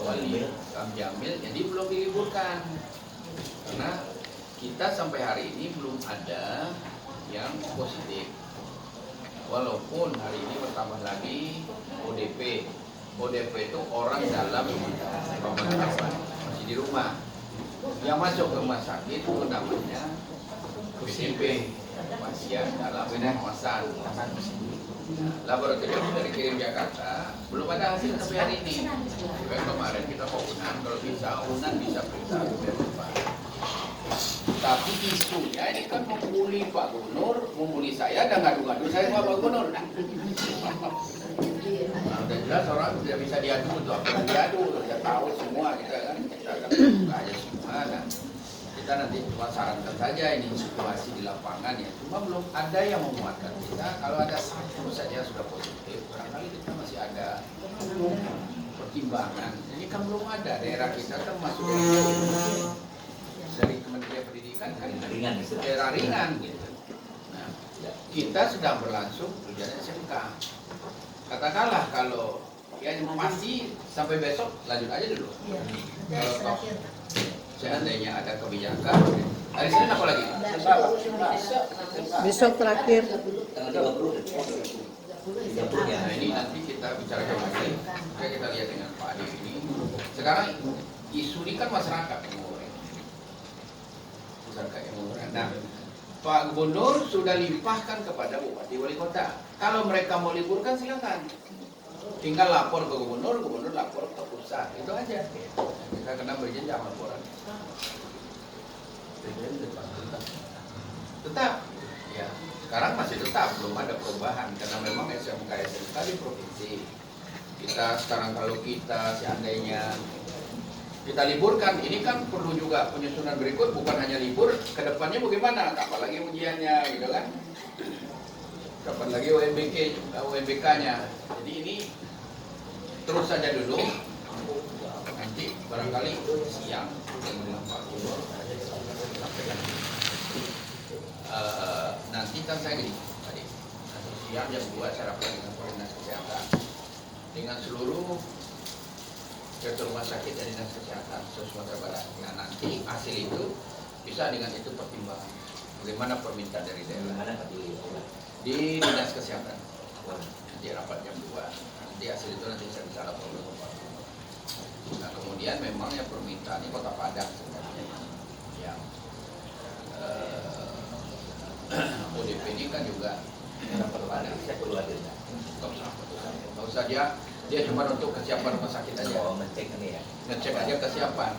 Wali Kang Jamil, jadi belum diliburkan karena kita sampai hari ini belum ada yang positif. Walaupun hari ini bertambah lagi ODP. ODP itu orang dalam pemantauan, masih di rumah. Yang masuk ke rumah sakit itu namanya PDP, pasien dalam pengawasan. Laboratorium dari kirim Jakarta belum ada hasil sampai hari ini. Juga kemarin kita mau Unan, kalau bisa Unan bisa periksa beberapa. Tapi isunya ini kan membuli Pak Gubernur, membuli saya dan ngadu-ngadu saya sama Pak Gubernur. Nah, udah jelas orang tidak bisa diadu untuk apa yang diadu, sudah tahu semua kita kan buka aja semua. Nah, kita nanti cuma sarankan saja ini situasi di lapangan ya. Cuma belum ada yang memuatkan kita. Kalau ada satu saja sudah positif, barangkali kita masih ada pertimbangan. Ini kan belum ada, daerah kita kan masuk dari Kementerian Pendidikan kan daerah ringan gitu. Nah, kita sedang berlangsung ujian SMK. Katakanlah kalau ya pasti sampai besok lanjut aja dulu. Kalau seandainya ada kebijakan, hari Senin apa lagi? Besok terakhir. Nah ini nanti kita bicarakan lagi. Kita lihat dengan Pak Adi ini. Sekarang isu ini kan masyarakat yang mau. Nah, Pak Gubernur sudah limpahkan kepada Bupati Wali Kota. Kalau mereka mau liburkan silakan. Tinggal lapor ke Gubernur, Gubernur lapor ke pusat. Itu aja. Kita kena berjenjang laporan. Tetap. Ya, sekarang masih tetap belum ada perubahan karena memang SMK di provinsi. Kita sekarang kalau kita seandainya kita liburkan, ini kan perlu juga penyusunan berikut, bukan hanya libur, ke depannya bagaimana, kapan lagi ujiannya, gitu kan? Kapan lagi UNBK-nya. Jadi ini terus saja dulu, nanti barangkali siang, nanti kan saya gini, tadi siang jam 2 saya rapat dengan Dinas Kesehatan, dengan seluruh ke rumah sakit dan dinas kesehatan Sumatera Barat. Nah nanti hasil itu bisa dengan itu pertimbangan bagaimana permintaan dari daerah di dinas kesehatan. Nanti rapat jam 2. Nanti hasil itu nanti saya bisa lapor ke Pak. Nah kemudian memang yang permintaan ini Kota Padang sebenarnya yang ODP ini kan juga Kota Padang. Saya perlu hadir. Nggak usah dia cuma untuk kesiapan rumah sakit aja. Ngecek aja kesiapan.